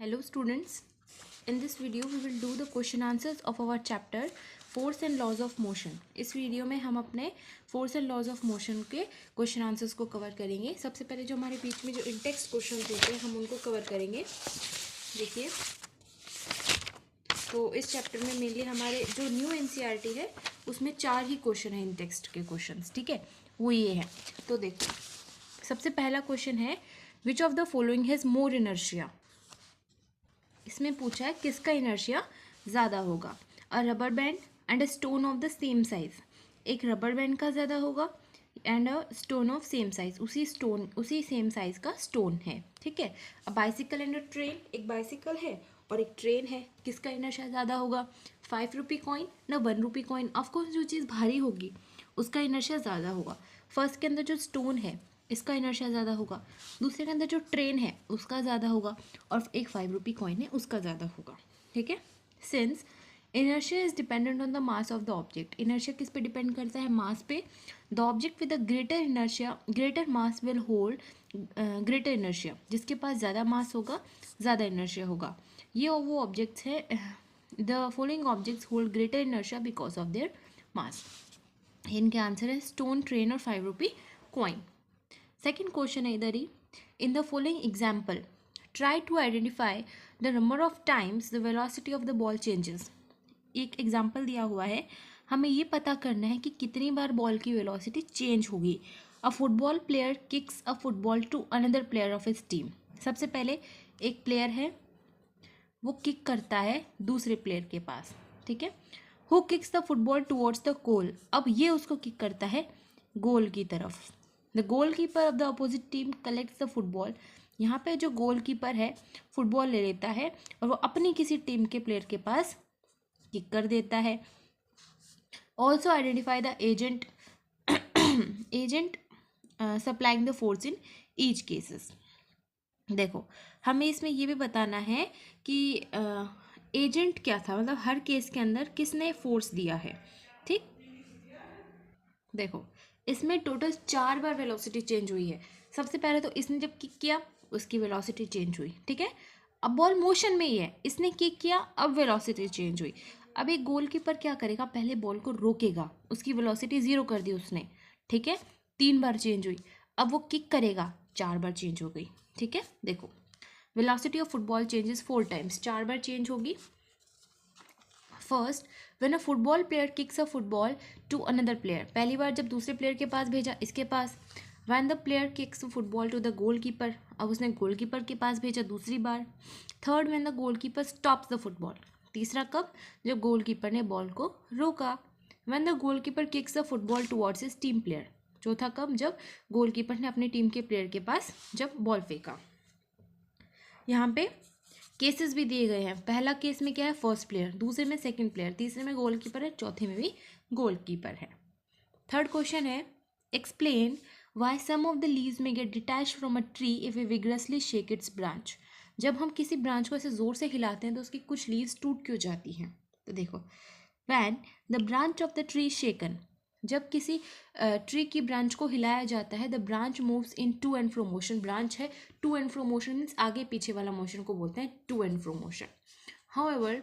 Hello students, in this video we will do the question answers of our chapter Force and Laws of Motion. इस video में हम अपने Force and Laws of Motion के question answers को cover करेंगे। सबसे पहले जो हमारे बीच में जो इन टेक्स्ट क्वेश्चन होते हैं हम उनको कवर करेंगे। देखिए, तो इस चैप्टर में मेनली हमारे जो न्यू एनसीईआरटी है उसमें 4 ही क्वेश्चन है इन टेक्स्ट के क्वेश्चंस, ठीक है, वो ये है। तो देखो, सबसे पहला क्वेश्चन है which of the following has more inertia. इसमें पूछा है किसका इनर्शिया ज़्यादा होगा। अ rubber band and a stone of the same size, एक रबर बैंड का ज़्यादा होगा and a stone of same size, उसी सेम साइज का स्टोन है, ठीक है। A bicycle and a train, एक बाइसिकल है और एक ट्रेन है, किसका इनर्शिया ज़्यादा होगा। 5 रुपी कॉइन ना 1 रुपी कॉइन, ऑफकोर्स जो चीज़ भारी होगी उसका इनर्शिया ज़्यादा होगा। फर्स्ट के अंदर जो स्टोन है इसका इनर्शिया ज़्यादा होगा, दूसरे के अंदर जो ट्रेन है उसका ज़्यादा होगा, और एक 5 रुपी कॉइन है उसका ज़्यादा होगा, ठीक है। Since inertia is dependent on the mass of the object, inertia किस पे डिपेंड करता है, मास पे। The object with the greater inertia greater mass will hold greater inertia, जिसके पास ज़्यादा मास होगा ज़्यादा इनर्शिया होगा। ये वो ऑब्जेक्ट्स है, the following objects hold greater inertia because of their mass. इनके आंसर है स्टोन, ट्रेन और 5 रुपी कॉइन। सेकेंड क्वेश्चन है इधर ही, in the following example try to identify the number of times the velocity of the ball changes. एक example दिया हुआ है, हमें ये पता करना है कि कितनी बार बॉल की वेलोसिटी चेंज होगी। A football player kicks a football to another player of his team. सबसे पहले एक प्लेयर है वो किक करता है दूसरे प्लेयर के पास, ठीक है। Who kicks the football towards the goal, अब ये उसको किक करता है गोल की तरफ। The goal keeper of the opposite team collects the football, यहाँ पे जो गोल कीपर है फुटबॉल ले लेता है और वो अपनी किसी टीम के प्लेयर के पास किक कर देता है। Also identify the agent agent supplying the force in each cases. देखो, हमें इसमें ये भी बताना है कि एजेंट क्या था, मतलब हर केस के अंदर किसने फोर्स दिया है, ठीक। देखो, इसमें टोटल 4 बार वेलोसिटी चेंज हुई है। सबसे पहले तो इसने जब किक किया उसकी वेलोसिटी चेंज हुई, ठीक है। अब बॉल मोशन में ही है, इसने किक किया अब वेलोसिटी चेंज हुई। अब एक गोलकीपर क्या करेगा, पहले बॉल को रोकेगा, उसकी वेलोसिटी 0 कर दी उसने, ठीक है। 3 बार चेंज हुई। अब वो किक करेगा, 4 बार चेंज हो गई, ठीक है। देखो, velocity of football changes 4 times, 4 बार चेंज होगी। First, when a football player kicks a football to another player, पहली बार जब दूसरे प्लेयर के पास भेजा इसके पास। When the player kicks football to the goalkeeper, अब उसने गोलकीपर के पास भेजा दूसरी बार। Third, when the goalkeeper stops the football, तीसरा कब, जब गोलकीपर ने बॉल को रोका। When the goalkeeper kicks the football towards his team player, चौथा कब, जब गोलकीपर ने अपनी टीम के प्लेयर के पास जब बॉल फेंका। यहाँ पे केसेस भी दिए गए हैं। पहला केस में क्या है, फर्स्ट प्लेयर, दूसरे में सेकंड प्लेयर, तीसरे में गोलकीपर है, चौथे में भी गोलकीपर है। थर्ड क्वेश्चन है, explain why some of the leaves may get detach from a tree if we vigorously shake its branch. जब हम किसी ब्रांच को ऐसे जोर से हिलाते हैं तो उसकी कुछ लीव्स टूट क्यों जाती हैं। तो देखो, when the branch of the tree shaken, जब किसी ट्री की ब्रांच को हिलाया जाता है, the branch moves in to and fro motion, branch है to and fro motion means आगे पीछे वाला मोशन को बोलते हैं to and fro motion. However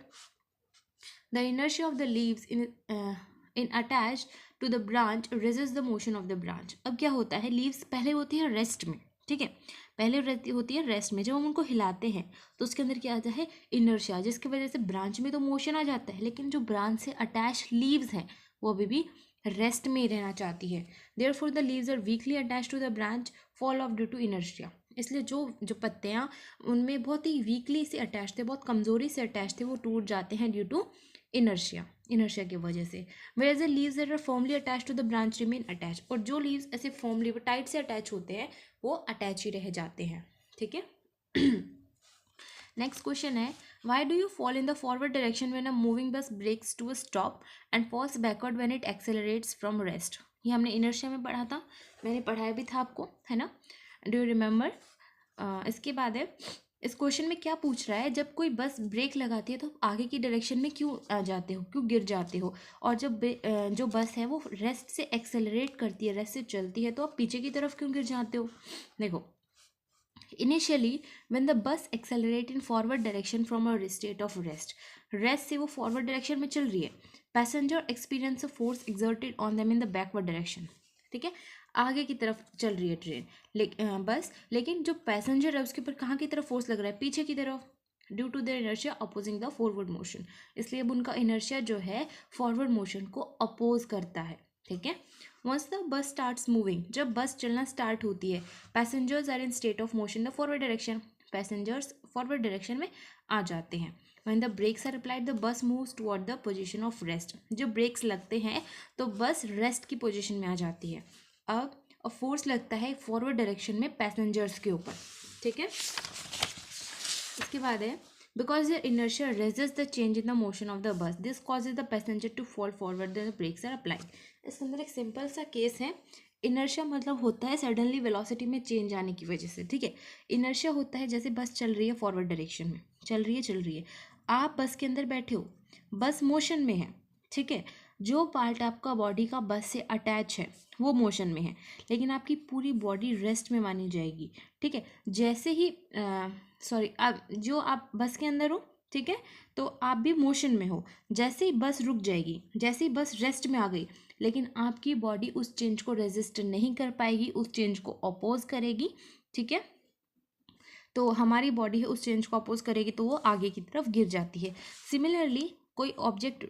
the inertia of the leaves in attach to the branch resist the motion of the branch. अब क्या होता है, लीव्स पहले होती है रेस्ट में, ठीक है, पहले रहती होती है रेस्ट में। जब हम उनको हिलाते हैं तो उसके अंदर क्या आता है, इनर्शिया, जिसकी वजह से ब्रांच में तो मोशन आ जाता है, लेकिन जो ब्रांच से अटैच लीव्स हैं वो अभी भी रेस्ट में ही रहना चाहती है। Therefore the leaves are weakly attach to the branch fall off due to inertia, इसलिए जो जो पत्तियाँ उनमें बहुत ही वीकली से अटैच थे, बहुत कमज़ोरी से अटैच थे, वो टूट जाते हैं ड्यू टू इनर्शिया, इनर्शिया की वजह से। Where the leaves that are firmly attach to the branch remain attach, और जो लीव्स ऐसे फर्मली टाइट से अटैच होते हैं वो अटैच ही रह जाते हैं, ठीक है। नेक्स्ट क्वेश्चन है, why do you fall in the forward direction when a moving bus brakes to a stop and falls backward when it accelerates from rest. ये हमने इनर्शिया में पढ़ा था, मैंने पढ़ाया भी था आपको, है ना, डू यू रिमेंबर। इसके बाद है, इस क्वेश्चन में क्या पूछ रहा है, जब कोई बस ब्रेक लगाती है तो आप आगे की डायरेक्शन में क्यों आ जाते हो, क्यों गिर जाते हो, और जब जो बस है वो रेस्ट से एक्सेलरेट करती है, रेस्ट से चलती है, तो आप पीछे की तरफ क्यों गिर जाते हो। देखो, initially when the bus accelerate in forward direction from a state of rest से वो फॉरवर्ड डायरेक्शन में चल रही है, passenger experience a force exerted on them in the backward direction, ठीक है, आगे की तरफ चल रही है ट्रेन बस, लेकिन जो पैसेंजर है उसके ऊपर कहाँ की तरफ फोर्स लग रहा है, पीछे की तरफ, due to their inertia opposing the forward motion, इसलिए अब उनका इनर्शिया जो है फॉरवर्ड मोशन को अपोज करता है, ठीक है। Once the bus starts moving, जब बस चलना स्टार्ट होती है, passengers are in state of motion the forward direction, passengers forward direction में आ जाते हैं। When the brakes are applied the bus moves toward the position of rest, जब brakes लगते हैं तो बस रेस्ट की पोजीशन में आ जाती है। अब फोर्स लगता है फॉरवर्ड डायरेक्शन में पैसेंजर्स के ऊपर, ठीक है। इसके बाद है because the inertia resist the change in the motion of the bus, this causes the passenger to fall forward, the brakes are applied. इसके अंदर एक सिंपल सा केस है, इनर्शिया मतलब होता है सडनली वेलोसिटी में चेंज आने की वजह से, ठीक है। इनर्शिया होता है जैसे बस चल रही है फॉरवर्ड डायरेक्शन में, चल रही है, आप बस के अंदर बैठे हो, बस मोशन में है, ठीक है, जो पार्ट आपका बॉडी का बस से अटैच है वो मोशन में है, लेकिन आपकी पूरी बॉडी रेस्ट में मानी जाएगी, ठीक है। जैसे ही आप बस के अंदर हो, ठीक है, तो आप भी मोशन में हो, जैसे ही बस रुक जाएगी, जैसे ही बस रेस्ट में आ गई, लेकिन आपकी बॉडी उस चेंज को रेजिस्ट नहीं कर पाएगी, उस चेंज को अपोज करेगी, ठीक है। तो हमारी बॉडी है उस चेंज को अपोज करेगी तो वो आगे की तरफ गिर जाती है। सिमिलरली कोई ऑब्जेक्ट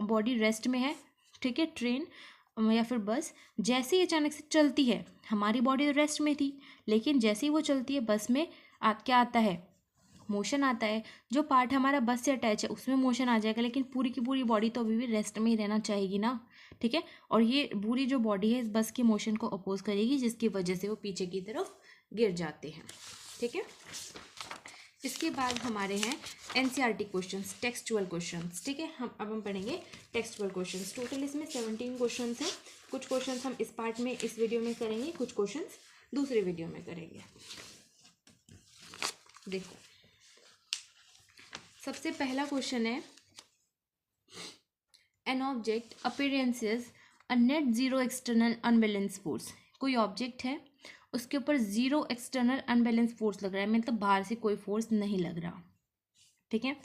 बॉडी रेस्ट में है, ठीक है, ट्रेन या फिर बस जैसे ही अचानक से चलती है, हमारी बॉडी रेस्ट में थी, लेकिन जैसे ही वो चलती है बस में क्या आता है, मोशन आता है। जो पार्ट हमारा बस से अटैच है उसमें मोशन आ जाएगा, लेकिन पूरी की पूरी बॉडी तो अभी भी रेस्ट में ही रहना चाहेगी ना, ठीक है। और ये पूरी जो बॉडी है इस बस के मोशन को अपोज करेगी, जिसकी वजह से वो पीछे की तरफ गिर जाते हैं, ठीक है। इसके बाद हमारे हैं एनसीईआरटी क्वेश्चंस, टेक्सचुअल क्वेश्चंस, ठीक है। हम पढ़ेंगे टेक्सचुअल क्वेश्चंस। टोटल इसमें 17 क्वेश्चंस हैं। कुछ क्वेश्चंस हम इस पार्ट में इस वीडियो में करेंगे, कुछ क्वेश्चंस दूसरे वीडियो में करेंगे। देखो सबसे पहला क्वेश्चन है, an object appearances a net zero external unbalance force, कोई ऑब्जेक्ट है उसके ऊपर जीरो एक्सटर्नल अनबैलेंस फोर्स लग रहा है, मतलब बाहर से कोई फोर्स नहीं लग रहा, ठीक है।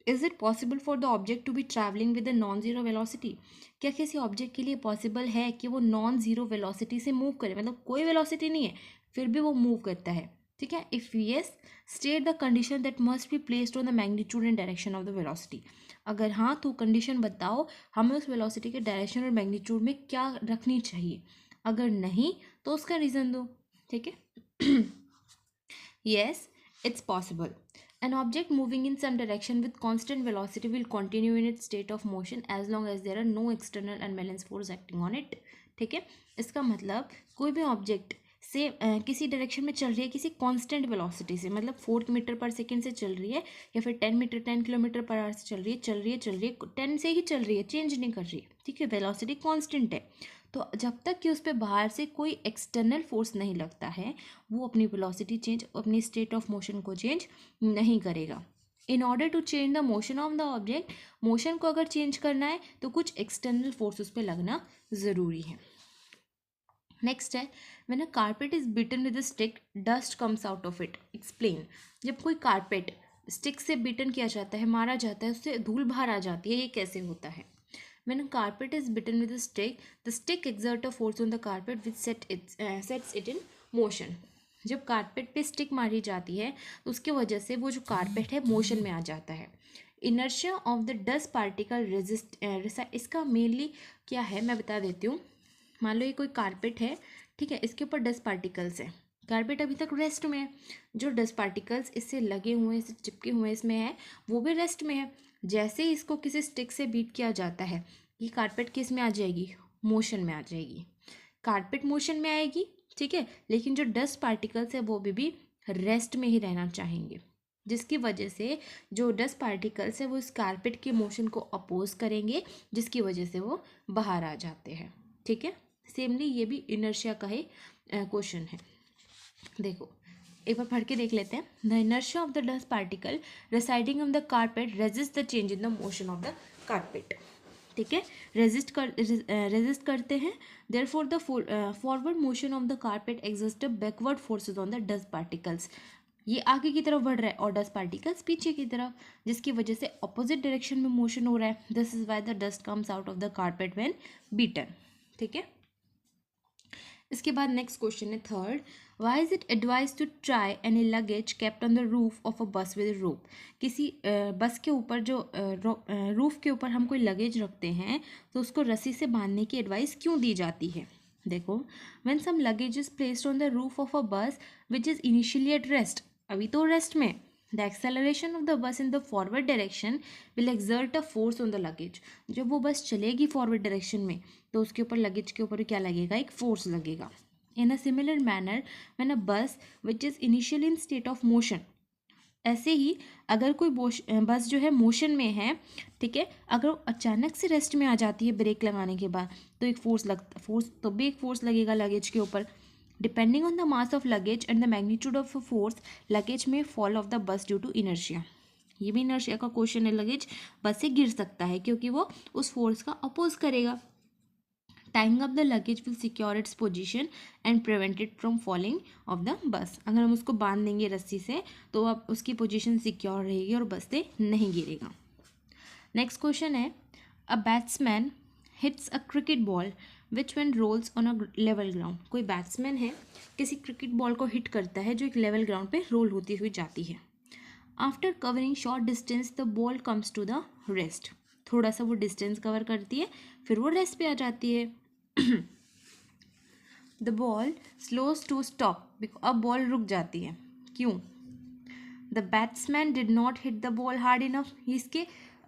Is it possible for the object to be travelling with a non zero velocity, क्या किसी ऑब्जेक्ट के लिए पॉसिबल है कि वो नॉन जीरो वेलोसिटी से मूव करे, मतलब कोई वेलोसिटी नहीं है फिर भी वो मूव करता है, ठीक है। If yes state the condition that must be placed on the magnitude and direction of the velocity, अगर हाँ तो कंडीशन बताओ हमें उस वेलोसिटी के डायरेक्शन और मैग्नीट्यूड में क्या रखनी चाहिए, अगर नहीं तो उसका रीज़न दो, ठीक है। Yes it's possible, an object moving in some direction with constant velocity will continue in its state of motion as long as there are no external unbalanced force acting on it, ठीक है। इसका मतलब कोई भी object से किसी direction में चल रही है किसी कांस्टेंट वेलोसिटी से, मतलब 4 मीटर पर सेकंड से चल रही है या फिर 10 किलोमीटर पर आवर से चल रही है 10 से ही चल रही है, चेंज नहीं कर रही है, ठीक है, वेलोसिटी कांस्टेंट है। तो जब तक कि उस पर बाहर से कोई एक्सटर्नल फोर्स नहीं लगता है वो अपनी वेलोसिटी चेंज, अपनी स्टेट ऑफ मोशन को चेंज नहीं करेगा। In order to change the motion of the object, motion को अगर चेंज करना है तो कुछ एक्सटर्नल फोर्स उस पर लगना ज़रूरी है। नेक्स्ट है, when a carpet is beaten with a stick dust comes out of it, explain. जब कोई कारपेट स्टिक से बीटन किया जाता है, मारा जाता है, उससे धूल बाहर आ जाती है, ये कैसे होता है। When a carpet is bitten with a stick, the stick exerts a force on the carpet which sets it in motion. जब कारपेट पे स्टिक मारी जाती है तो उसकी वजह से वो जो कारपेट है मोशन में आ जाता है। Inertia of the dust particle इसका मेनली क्या है मैं बता देती हूँ। मान लो ये कोई कारपेट है, ठीक है, इसके ऊपर डस्ट पार्टिकल्स हैं, कारपेट अभी तक रेस्ट में है, जो डस्ट पार्टिकल्स इससे लगे हुए इससे चिपके हुए इसमें है वो भी रेस्ट में है। जैसे ही इसको किसी स्टिक से बीट किया जाता है ये कारपेट किस में आ जाएगी, मोशन में आ जाएगी, कारपेट मोशन में आएगी, ठीक है, लेकिन जो डस्ट पार्टिकल्स है वो भी रेस्ट में ही रहना चाहेंगे, जिसकी वजह से जो डस्ट पार्टिकल्स है वो इस कारपेट के मोशन को अपोज करेंगे, जिसकी वजह से वो बाहर आ जाते हैं, ठीक है। सेमली ये भी इनर्शिया का ही क्वेश्चन है। देखो एक बार पढ़ के देख लेते हैं। The inertia of the dust particle residing on the carpet resist the change in the motion of the carpet, ठीक है, रेजिस्ट करते हैं। Therefore the forward motion of the carpet exerts backward forces on the dust particles. ये आगे की तरफ बढ़ रहा है और डस्ट पार्टिकल्स पीछे की तरफ, जिसकी वजह से ऑपोजिट डायरेक्शन में मोशन हो रहा है। This is why the dust comes out of the carpet when beaten. ठीक है, इसके बाद नेक्स्ट क्वेश्चन है third, why is it advise to tie any luggage kept on the roof of a bus with रोप। किसी बस के ऊपर जो रूफ के ऊपर हम कोई लगेज रखते हैं तो उसको रस्सी से बांधने की एडवाइस क्यों दी जाती है। देखो, when some luggage is placed on the roof of a bus which is initially at rest, अभी तो रेस्ट में, the acceleration of the bus in the forward direction will exert a force on the luggage. जब वो बस चलेगी forward direction में तो उसके ऊपर लगेज के ऊपर क्या लगेगा, एक फोर्स लगेगा। In a similar manner when a bus which is initially in state of motion, ऐसे ही अगर कोई बस जो है मोशन में है, ठीक है, अगर वो अचानक से रेस्ट में आ जाती है ब्रेक लगाने के बाद तो एक फोर्स लगेगा लगेज के ऊपर। Depending on the mass of luggage and the magnitude of force, luggage may fall off the bus due to inertia. ये भी इनर्शिया का क्वेश्चन है, लगेज बस से गिर सकता है क्योंकि वो उस फोर्स का अपोज करेगा। Tying up the luggage will secure its position and prevent it from falling of the बस। अगर हम उसको बांध देंगे रस्सी से तो अब उसकी पोजीशन सिक्योर रहेगी और बस से नहीं गिरेगा। नेक्स्ट क्वेश्चन है, a batsman hits a cricket ball which when rolls on a level ground. कोई बैट्समैन है, किसी क्रिकेट बॉल को हिट करता है जो एक लेवल ग्राउंड पे रोल होती हुई जाती है। After covering short distance the ball comes to the rest. थोड़ा सा वो डिस्टेंस कवर करती है फिर वो रेस्ट पे आ जाती है। The ball slows to stop, अब बॉल रुक जाती है, क्यों। The batsman did not hit the ball hard enough. इसके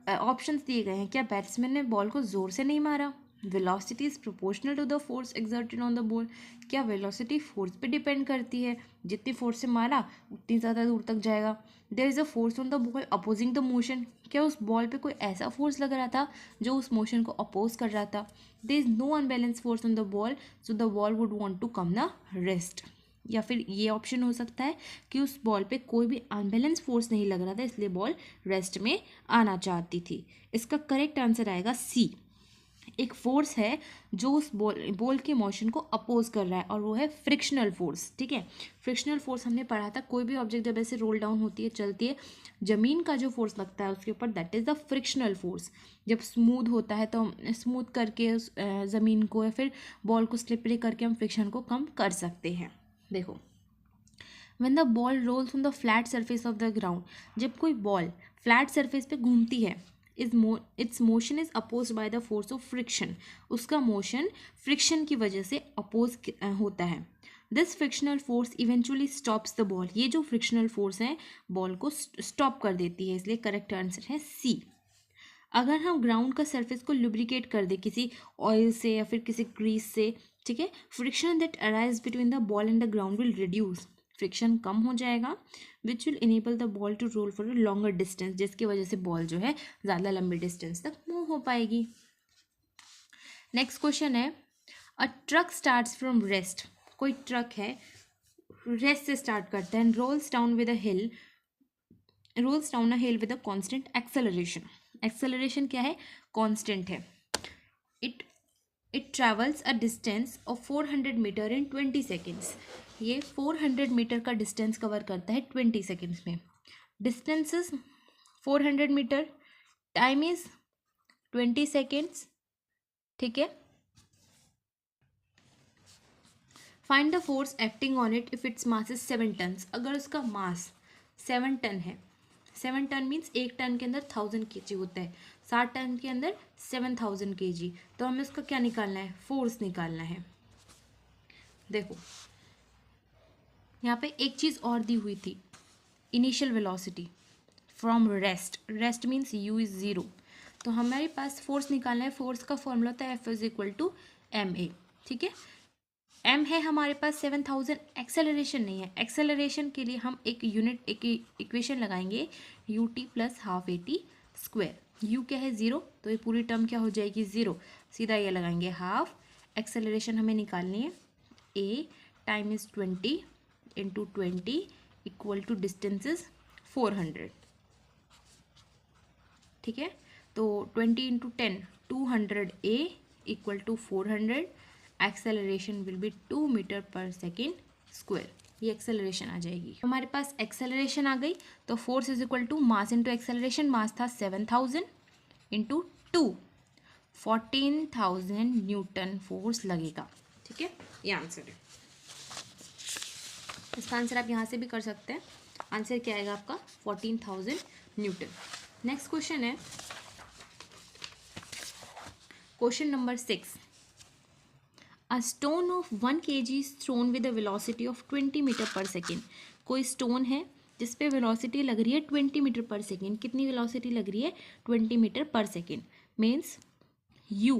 ऑप्शंस दिए गए हैं, क्या बैट्समैन ने बॉल को जोर से नहीं मारा। Velocity is proportional to the force exerted on the ball. क्या वेलोसिटी फोर्स पे डिपेंड करती है, जितनी फोर्स से मारा उतनी ज़्यादा दूर तक जाएगा। There is a force on the ball opposing the motion. क्या उस बॉल पे कोई ऐसा फोर्स लग रहा था जो उस मोशन को अपोज कर रहा था। There is no unbalance force on the ball so the ball would want to come the rest. या फिर ये ऑप्शन हो सकता है कि उस बॉल पे कोई भी अनबैलेंस फोर्स नहीं लग रहा था इसलिए बॉल रेस्ट में आना चाहती थी। इसका करेक्ट आंसर आएगा सी। एक फोर्स है जो उस बॉल के मोशन को अपोज कर रहा है और वो है फ्रिक्शनल फोर्स। ठीक है, फ्रिक्शनल फोर्स हमने पढ़ा था, कोई भी ऑब्जेक्ट जब ऐसे रोल डाउन होती है, चलती है, जमीन का जो फोर्स लगता है उसके ऊपर, that is the frictional force. जब स्मूथ होता है तो हम स्मूथ करके उस ज़मीन को या फिर बॉल को स्लिपरी करके हम फ्रिक्शन को कम कर सकते हैं। देखो, when the ball rolls on the flat surface of the ground, जब कोई बॉल फ्लैट सरफेस पे घूमती है, its motion is oppose by the force of friction. उसका मोशन फ्रिक्शन की वजह से अपोज होता है। This frictional force eventually stops the ball. ये जो फ्रिक्शनल फोर्स है बॉल को स्टॉप कर देती है, इसलिए करेक्ट आंसर है सी। अगर हम ग्राउंड का सरफेस को लुब्रिकेट कर दे किसी ऑयल से या फिर किसी ग्रीस से, ठीक है, friction that arise between the ball and the ground will reduce. Friction कम हो जाएगा which will enable the ball to roll for a longer distance, जिसकी वजह से बॉल जो है ज़्यादा लंबी डिस्टेंस तक मूव हो पाएगी। नेक्स्ट क्वेश्चन है, a truck starts from rest. कोई ट्रक है रेस्ट से स्टार्ट करता है and rolls down a hill with a constant acceleration. Acceleration क्या है, कांस्टेंट है। It travels a distance of 400 metre in 20 seconds. ये 400 मीटर का डिस्टेंस कवर करता है 20 सेकेंड्स में। Distance is 400 metre, time is 20 seconds. ठीक है, find the force acting on it if its mass is 7 tonnes. अगर उसका मास 7 टन है, 7 टन मीन्स 1 टन के अंदर 1000 kg होता है, 60 टन के अंदर 7000 kg। तो हमें उसका क्या निकालना है, फोर्स निकालना है। देखो, यहाँ पे एक चीज़ और दी हुई थी, initial velocity from rest. Rest means u is 0। तो हमारे पास फोर्स निकालना है, फोर्स का फॉर्मूला होता है F is equal to ma। ठीक है, m है हमारे पास 7000, एक्सेलरेशन नहीं है। एक्सेलरेशन के लिए हम एक इक्वेशन लगाएंगे ut plus half at square. u क्या है 0, तो ये पूरी टर्म क्या हो जाएगी 0, सीधा ये लगाएंगे हाफ। एक्सेलरेशन हमें निकालनी है, a time is 20 into 20 equal to distance is 400। ठीक है, तो 20 into 10 200 equal to 400, acceleration will be 2 metre per second square. ये एक्सेलरेशन आ जाएगी। हमारे पास एक्सेलरेशन आ गई, तो force is equal to mass into acceleration. Mass था 7000 इंटू 2, 14,000 न्यूटन फोर्स लगेगा। ठीक है, ये आंसर है। इसका आंसर आप यहाँ से भी कर सकते हैं। आंसर क्या आएगा आपका 14,000 न्यूटन। नेक्स्ट क्वेश्चन है question number 6। A stone of 1 kg is thrown with a velocity of 20 metre per second. कोई स्टोन है जिस पे वेलोसिटी लग रही है 20 मीटर पर सेकेंड। कितनी वेलोसिटी लग रही है? 20 metre per second. Means u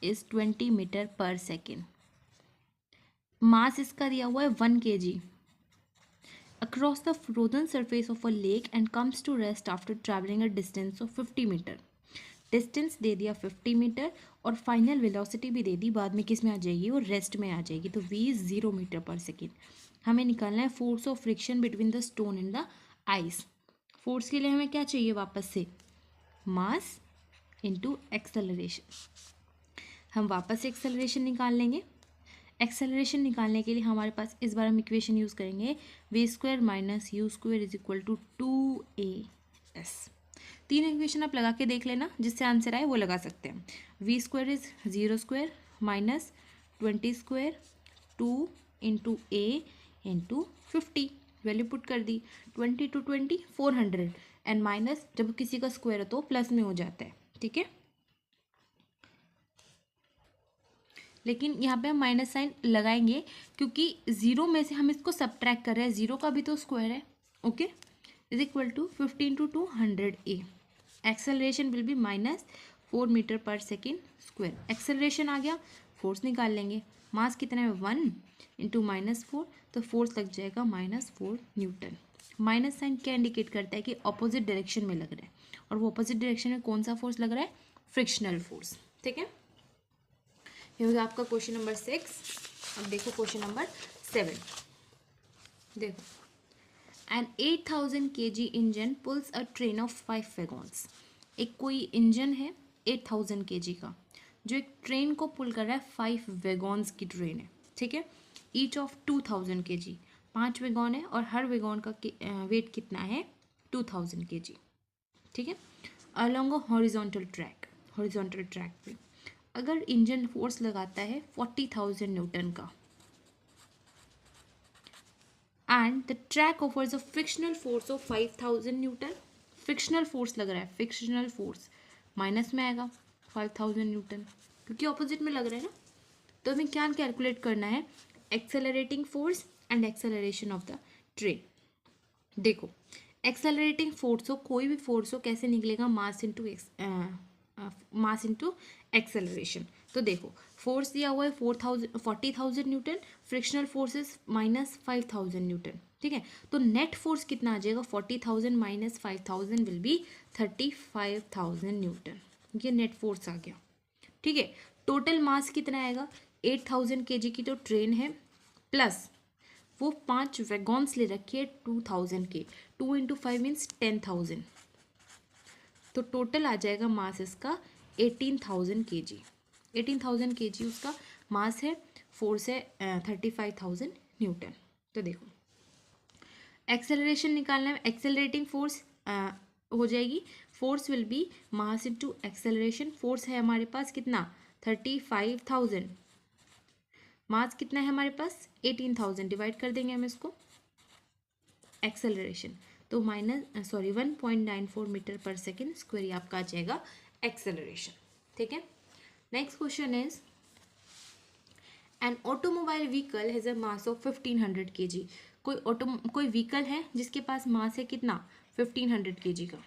is 20 metre per second. Mass इसका दिया हुआ है 1 kg across the frozen surface of a lake and comes to rest after traveling a distance of 50 metre. Distance दे दिया 50 मीटर और फाइनल वेलोसिटी भी दे दी, बाद में किस में आ जाएगी? वो रेस्ट में आ जाएगी। तो v is 0 metre per second. हमें निकालना है force of friction between the stone and the ice. Force के लिए हमें क्या चाहिए? वापस से मास इंटू एक्सेलरेशन। हम वापस से एक्सेलरेशन निकाल लेंगे। एक्सेलरेशन निकालने के लिए हमारे पास इस बार हम इक्वेशन यूज़ करेंगे v² minus u² is equal to 2as। तीन इक्वेशन आप लगा के देख लेना, जिससे आंसर आए वो लगा सकते हैं। v² is 0² minus 20² 2 into a into 50। Value put कर दी, 20 टू 20 400 एंड माइनस जब किसी का स्क्वायर हो तो प्लस में हो जाता है। ठीक है, लेकिन यहाँ पे हम माइनस साइन लगाएंगे क्योंकि जीरो में से हम इसको सब्ट्रैक्ट कर रहे हैं। जीरो का भी तो स्क्वायर है। Okay, is equal to 15 to 200 a। Acceleration will be minus 4 metre per second square. Acceleration आ गया, फोर्स निकाल लेंगे। मास कितना है? 1 इंटू -4, तो फोर्स लग जाएगा -4 न्यूटन। माइनस साइन क्या इंडिकेट करता है कि ऑपोजिट डायरेक्शन में लग रहा है, और वो ऑपोजिट डायरेक्शन में कौन सा फोर्स लग रहा है? Frictional force. ठीक है, ये होगा आपका क्वेश्चन नंबर 6। अब देखो क्वेश्चन नंबर 7। देखो, an 8000 kg engine pulls a train of 5 wagons. एक कोई इंजन है 8000 kg का, जो एक ट्रेन को पुल कर रहा है। 5 वैगॉन्स की ट्रेन है। ठीक है, ईच ऑफ 2000 kg। 5 वैगॉन है और हर वैगॉन का वेट कितना है? 2000 kg। ठीक है, अलॉन्ग अ हॉरिजॉन्टल ट्रैक पे अगर इंजन फोर्स लगाता है 40,000 न्यूटन का and the track offers a frictional force of 5,000 Newton. Frictional force लग रहा है, फ्रिक्शनल फोर्स माइनस में आएगा 5,000 न्यूटन क्योंकि ऑपोजिट में लग रहा है ना। तो हमें क्या कैलकुलेट करना है? Accelerating force and acceleration of the train. देखो, एक्सेलरेटिंग फोर्स हो, कोई भी फोर्स हो, कैसे निकलेगा? मास इंटू एक्सेलरेशन। तो देखो, फोर्स दिया हुआ है 40,000 Newton, frictional forces minus 5,000 Newton. ठीक है, तो नेट फोर्स कितना आ जाएगा? 40,000 माइनस 5,000 विल बी 35,000 न्यूटन। ये नेट फोर्स आ गया। ठीक है, टोटल मास कितना आएगा? 8,000 kg की तो ट्रेन है, प्लस वो 5 वैगॉन्स ले रखी है 2000 के। 2 इंटू 5 मीन्स 10,000। तो टोटल आ जाएगा मास इसका 18,000 kg। 18,000 kg उसका मास है, फोर्स है 35,000 न्यूटन। तो देखो, एक्सेलरेशन निकालना है। एक्सेलरेटिंग फोर्स हो जाएगी, force will be mass into acceleration. Force है हमारे पास कितना? 35,000। मास कितना है हमारे पास? 18,000। डिवाइड कर देंगे हम इसको। एक्सेलरेशन तो 1.94 मीटर पर सेकेंड स्क्वायर आपका आ जाएगा एक्सेलरेशन। ठीक है, next question is an automobile vehicle has a mass of 1500 kg। कोई व्हीकल है जिसके पास मास है कितना? 1500 kg का।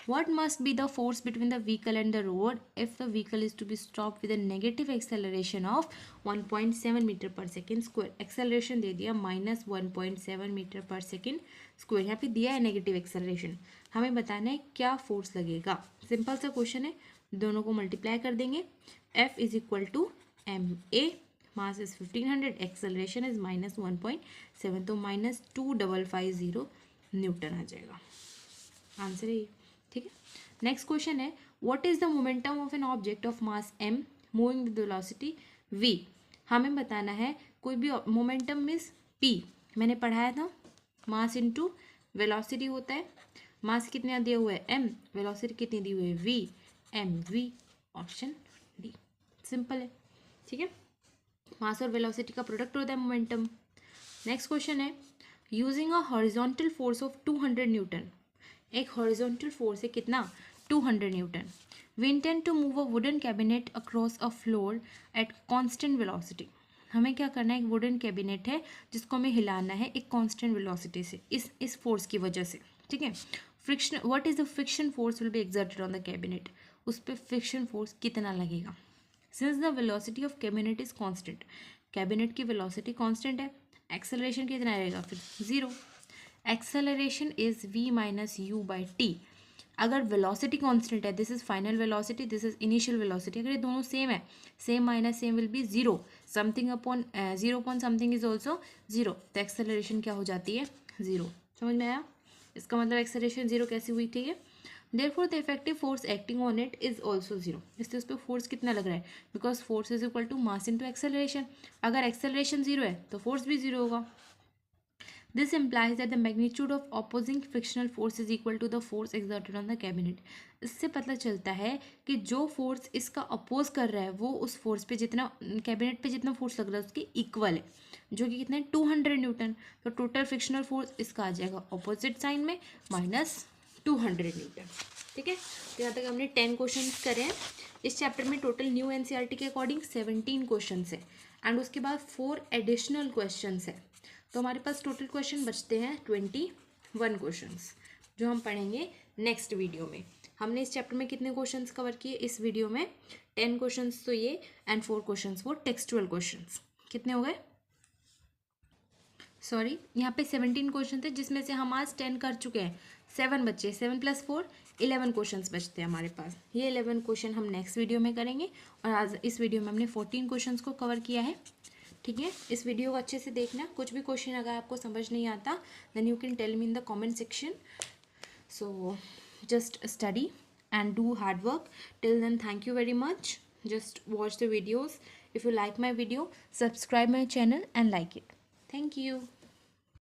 What must be the force between the vehicle and the road if the vehicle is to be stopped with a negative acceleration of 1.7 metre per second square. Acceleration दे दिया -1.7 metre per second square. यहाँ पे दिया है negative acceleration, हमें बताना है क्या force लगेगा। सिंपल सा क्वेश्चन है, दोनों को मल्टीप्लाई कर देंगे। F is equal to ma, mass is 1500, acceleration is -1.7, तो -2550 न्यूटन आ जाएगा। आंसर है ये। ठीक है। नेक्स्ट क्वेश्चन है what is the momentum of an object of mass m moving with velocity v। हमें बताना है कोई भी मोमेंटम मीन्स p, मैंने पढ़ाया था मास इनटू वेलोसिटी होता है। मास कितना दिया हुआ है m, वेलोसिटी कितनी दी हुई है v, mv, option D. Simple है, ठीक है। मास और वेलोसिटी का प्रोडक्ट होता है मोमेंटम। नेक्स्ट क्वेश्चन है using a horizontal force of 200 newton, एक हॉरिजॉन्टल फोर्स है कितना 200 newton, we intend to move a wooden cabinet across a floor at constant velocity. हमें क्या करना है, एक वुडन कैबिनेट है जिसको हमें हिलाना है एक कांस्टेंट वेलोसिटी से, इस फोर्स की वजह से, ठीक है। Friction, what is the friction force will be exerted on the cabinet, उस पर फ्रिक्शन फोर्स कितना लगेगा। Since the velocity of cabinet is constant, cabinet की वेलोसिटी कांस्टेंट है, एक्सेलरेशन कितना रहेगा फिर 0। Acceleration is v minus you by T. अगर वेलोसिटी कांस्टेंट है, this is final velocity, this is initial velocity, अगर ये दोनों सेम है, same minus same will be 0, something upon 0 upon something is also 0, तो एक्सेलरेशन क्या हो जाती है 0। समझ में आया, इसका मतलब एक्सेलरेशन 0 कैसी हुई, ठीक है। Therefore the effective force acting on it is also 0, इसलिए उस पर फोर्स कितना लग रहा है, because force is equal to mass into acceleration. अगर एक्सेलरेशन 0 है तो फोर्स भी 0 होगा। This implies that the magnitude of opposing frictional force is equal to the force exerted on the cabinet. इससे पता चलता है कि जो फोर्स इसका अपोज कर रहा है वो उस फोर्स पे जितना, कैबिनेट पे जितना फोर्स लग रहा है उसके इक्वल है, जो कि कितना है 200 न्यूटन। तो टोटल फ्रिक्शनल फोर्स इसका आ जाएगा ऑपोजिट साइन में माइनस 200 न्यूटन, ठीक है। तो यहाँ तक हमने 10 क्वेश्चन करे हैं। इस चैप्टर में टोटल न्यू एनसीईआरटी के अकॉर्डिंग 17 क्वेश्चन है एंड उसके बाद 4 एडिशनल क्वेश्चन है, तो हमारे पास टोटल क्वेश्चन बचते हैं 21 क्वेश्चंस, जो हम पढ़ेंगे नेक्स्ट वीडियो में। हमने इस चैप्टर में कितने क्वेश्चंस कवर किए इस वीडियो में, 10 क्वेश्चंस तो ये एंड 4 क्वेश्चंस वो टेक्सचुअल क्वेश्चंस। कितने हो गए, सॉरी यहाँ पे 17 क्वेश्चन थे जिसमें से हम आज 10 कर चुके हैं, 7 बच्चे, 7 + 4 11 क्वेश्चंस बचते हैं हमारे पास। ये 11 क्वेश्चन हम नेक्स्ट वीडियो में करेंगे और आज इस वीडियो में हमने 14 क्वेश्चंस को कवर किया है, ठीक है। इस वीडियो को अच्छे से देखना, कुछ भी क्वेश्चन अगर आपको समझ नहीं आता then you can tell me in the comment section. So just study and do hard work. Till then, thank you very much. Just watch the videos. If you like my video, subscribe my channel and like it. Thank you.